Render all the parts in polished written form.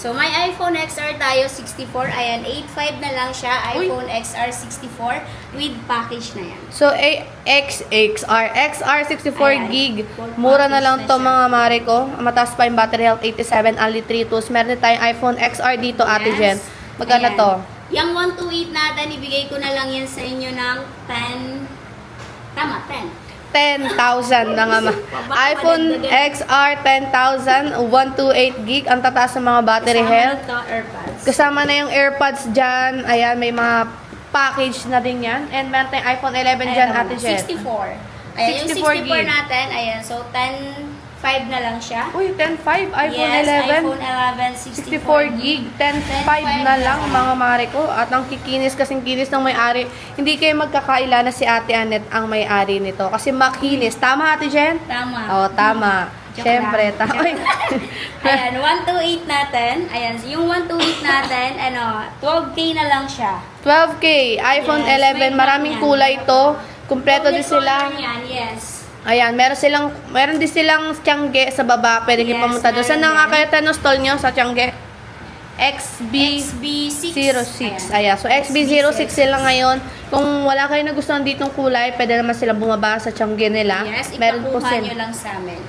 So, may iPhone XR tayo, 64. Ayan, 8.5 na lang siya. iPhone XR 64 with package na yan. So, XR 64 Ayan. gig. Full Mura na package lang na to siya. mga mare ko. Mataas pa yung battery health, 87, only 3 tools. Meron din tayong iPhone XR dito, Ate Jen. Magkano Ayan. to? Yung 128 natin, ibigay ko na lang yan sa inyo ng 10. Tama, 10. 10,000 na nga. iPhone XR 10,000, 128 gig. Ang tataas ng mga battery Kasama health. na to, AirPods. Kasama na yung AirPods dyan. Ayan, may mga package na din yan. And meron tayong iPhone 11 dyan, Ate Jen. 64. Ayan, 64 yung 64 gig. natin, ayan, so 10.5 na lang siya. Uy, 10.5, iPhone Yes, 11. iPhone 11, 64 gig, 10.5 na lang mga mare ko. At ang kikinis kasing kinis ng may-ari. Hindi kayo magkakaila na si Ate Annette ang may-ari nito. Kasi makinis. Tama, Ate Jen? Tama. Oo, tama. Joke Siyempre, lang. tama. Ayan, 128 natin. Ayan, yung 128 natin, 12K na lang siya. 12K, iPhone Yes, 11. may Maraming yan. kulay to. Kumpleto din Complete sila. color yan, yes. Ayan, meron din silang Tiangge sa baba. Pwede kayo Yes, pumunta doon. Saan meron na nga din. kayo tanostol nyo sa Tiangge? XB6. 06. Ayan. So, XB06 sila ngayon. Kung wala kayo nagustuhan ditong kulay, pwede naman sila bumaba sa Tiangge nila. Yes, Meron po ipakuha sila. nyo lang sa amin.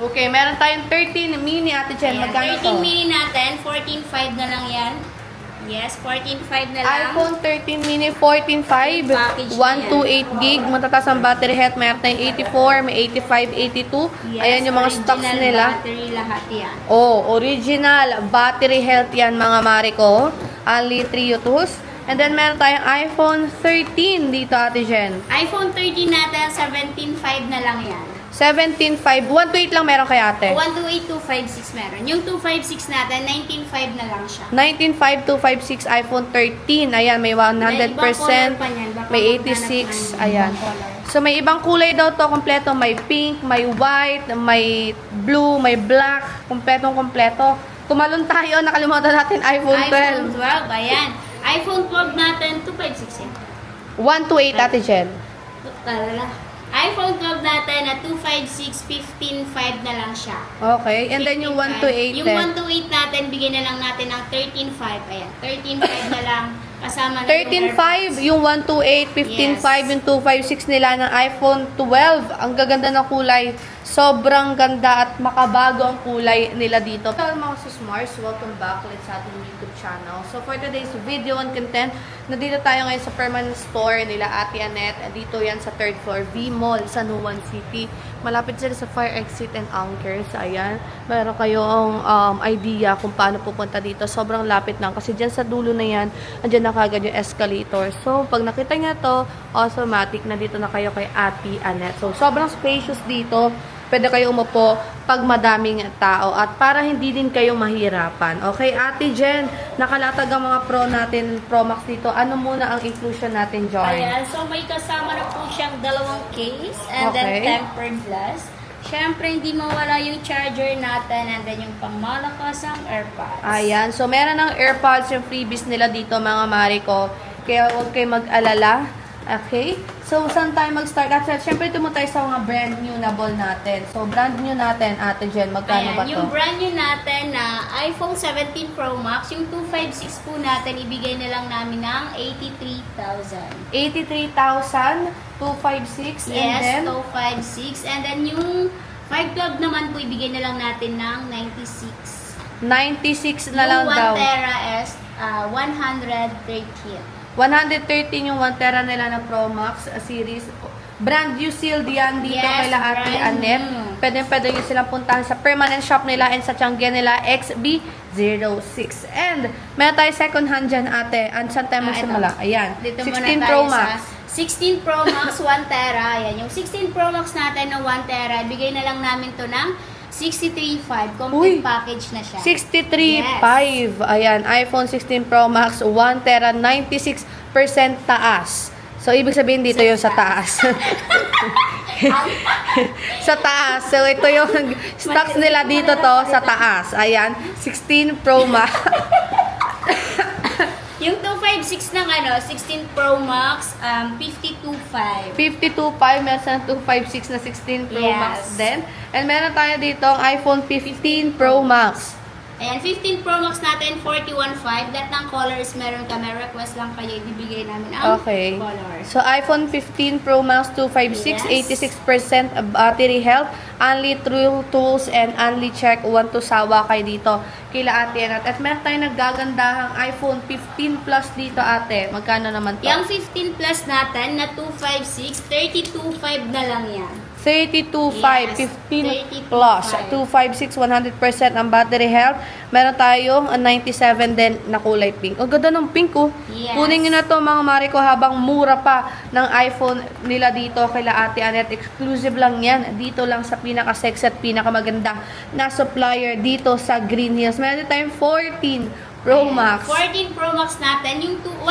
Okay, meron tayong 13 mini, Ate Chen. Ayan, Magkano 13 to? mini natin, 14.5 na lang yan. Yes, 14.5 na lang. iPhone 13 mini 14.5, Package na 128 gig, matataas ang battery health, mayroon tayong 84, may 85, 82. Yes, Ayan yung mga stocks original nila. battery lahat yan. Oh, original battery health yan mga mare ko. Only 3 utos. And then meron tayong iPhone 13 dito, Ate Jen. iPhone 13 natin, 17.5 na lang yan. 17.5, 128 lang meron kay ate. 128, 256 meron. Yung 256 natin, 19.5 na lang siya. 19.5, 256, iPhone 13. Ayan, may 100%, may 86, ayan. So, may ibang kulay daw to, kompleto. May pink, may white, may blue, may black. Kompletong-kompleto. Tumalon tayo, nakalimutan natin iPhone 12. iPhone 12, ayan. iPhone 12 natin, 256 yan. 128, Ate Jen. Talala. iPhone 12 natin na 256, 15.5 na lang siya. Okay, and then yung 128. Yung 128 natin, bigyan na lang natin ng 13.5. Ayan, 13.5 na lang. Kasama na 13.5, yung 128, 15.5, yung 256 nila ng iPhone 12. Ang gaganda ng kulay. Sobrang ganda at makabago ang kulay nila dito. Hello mga susmars, welcome back ulit sa ating YouTube channel. So for today's video and content, nandito tayo ngayon sa permanent store nila Ate Annette. Dito yan sa 3rd floor, V-Mall, San Juan City. Malapit sila sa fire exit and anchors. Ayan, meron kayong idea kung paano pupunta dito. Sobrang lapit lang kasi dyan sa dulo na yan, andyan na kagad yung escalator. So pag nakita nyo to, automatic na dito na kayo kay Ate Annette. So sobrang spacious dito. Pwede kayo umupo pag madaming tao at para hindi din kayo mahirapan. Okay, Ate Jen, nakalatag ang mga Pro natin, Pro Max dito. Ano muna ang inclusion natin, Joy? Ayan, so may kasama na po siyang dalawang case and Okay. then tempered glass. Siyempre, hindi mawala yung charger natin and then yung pangmalakasang AirPods. Ayan, so meron ng AirPods yung freebies nila dito, mga mari ko. Kaya huwag kayo mag-alala. Okay? So, saan tayo mag-start? At syempre, ito mo tayo sa mga brand new na ball natin. So, brand new natin, Ate Jen, magkano Ayan, ba to? yung brand new natin na iPhone 17 Pro Max, yung 256 po natin, ibigay na lang namin ng 83,000. 83,000, 256, and Yes, then? 256. And then yung 512 naman po, ibigay na lang natin ng 96. 96 na lang yung 1 daw. tera is 113. 113 yung 1 tera nila na Pro Max series. Brand new sealed yan dito Yes, kay Ate brand Annette. new. Pwede nyo silang puntahan sa permanent shop nila and sa Tiangge nila XB06. And meron tayo second hand dyan, Ate. And saan tayo magsimula? Ayan. Dito 16 muna Pro tayo Max. sa 16 Pro Max 1 tera. Ayan, yung 16 Pro Max natin na 1 tera, bigay na lang namin to ng 63.5. Uy, Complete package na siya. 63.5. Ayan, iPhone 16 Pro Max, 1 tera, 96% taas. So, ibig sabihin dito yung sa taas. Sa taas. So, ito yung stocks nila dito to sa taas. Ayan, 16 Pro Max. Yung 256 ng 16 Pro Max, 52.5. 52.5, meron sa 256 na 16 Pro Yes. Max din. And meron tayo dito ang iPhone 15 Pro Max. Ayan, 15 Pro Max natin, 41.5. Lahat ng colors meron ka. May request lang kayo, ibibigay namin ang Okay. colors. So, iPhone 15 Pro Max 256, Yes. 86% battery health, only true tools, and only check 1 to sawa kayo dito. Kila ate yan. At meron tayong naggagandahang iPhone 15 Plus dito, ate. Magkano naman to? Yung 15 Plus natin na 256, 32.5 na lang yan. 32.5, Yes, 15 Plus, 32.5. 256, 100% ang battery health. Meron tayong 97 din na kulay pink. Ang ganda ng pink, oh. Yes. Kunin nyo na to mga Mariko habang mura pa ng iPhone nila dito kila Ate Annette. Exclusive lang yan. Dito lang sa pinaka-sexy at pinakamaganda na supplier dito sa Green Hills. Meron tayong 14 Pro Ayan. Max. 14 Pro Max natin, yung 128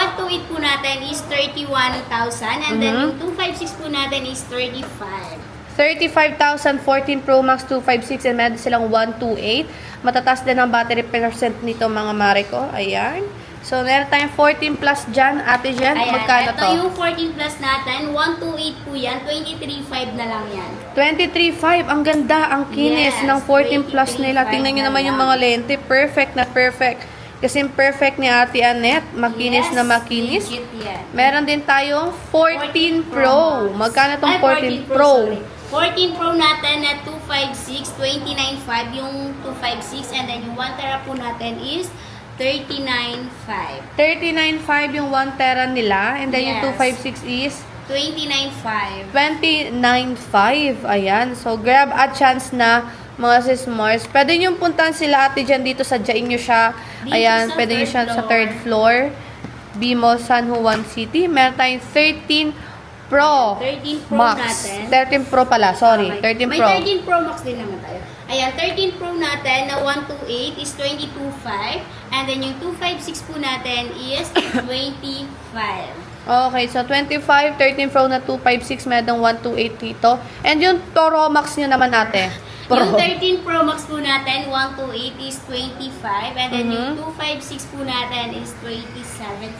po natin is 31,000 and then yung 256 po natin is 35. 35,000, 14 Pro Max 256 and meron silang 128. Matataas din ang battery percent nito mga Mariko. Ayan. So, meron tayong 14 plus dyan. Ate Jen, Ayan, magkano ito to? yung 14 Plus natin, 128 po yan, 23.5 na lang yan. 23.5. Ang ganda, ang kinis Yes, ng 14 plus 23.5 nila. Tingnan nyo na naman yung lang. mga lente. Perfect na perfect. Kasi perfect ni Ate Annette. Makinis Yes, na makinis. legit yan. Meron din tayong 14 Pro. Max. Magkano tong Ay, 14 Pro? sorry. 14 Pro natin na 256, 29.5 yung 256 and then yung 1 tera po natin is 39.5. 39.5 yung 1 tera nila. And then yung Yes. 256 is 29.5. 29.5. Ayan. So, grab a chance na mga sis Mars. Pwede nyo puntahan sila ate dyan dito sa Jain nyo siya. Dito Ayan. sa Pwede nyo third siya sa floor. third floor. Bimo, San Juan City. Meron tayong 13 Pro 13 Pro Max. natin. 13 Pro pala. Sorry. Okay. 13 May Pro. 13 Pro Max din naman tayo. Ayan, 13 Pro natin na 128 is 22.5 and then yung 256 po natin is 25. Okay. So, 25, 13 Pro na 256. Meron 128 dito. And yung Pro Max nyo naman ate. Yung 13 Pro Max po natin, 128 is 25 and then yung 256 po natin is 27.5.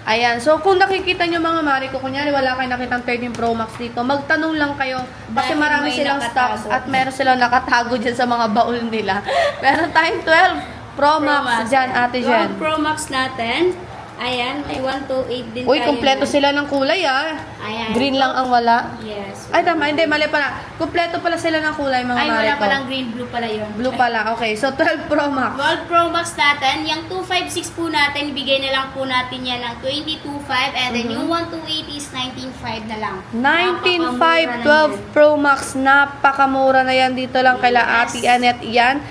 Ayan. So, kung nakikita nyo mga Mariko, kunyari wala kayo nakitang 13 Pro Max dito, magtanong lang kayo. Kasi Dahil marami may silang nakatago. stocks at meron silang nakatago dyan sa mga baul nila. Meron tayong 12 Pro Max dyan, Ate Jen. 12 Pro Max natin. Ayan, may 128 din Uy, tayo. kumpleto sila ng kulay ah. Ayan. Green lang ang wala. Yes. Ay, tama. Hindi, mali pala. Kumpleto pala sila ng kulay, mga Ay, wala Mariko. palang green, blue pala yun. Blue pala. Okay. So, 12 Pro Max. 12 Pro Max natin, yung 256 po natin, ibigay na lang po natin yan ng 22.5 and then yung 128 is 19.5 na lang. 19.5, Napakamura na 12 Pro Max. Napakamura na yan. Dito lang kaila Yes. Ate Annette yan.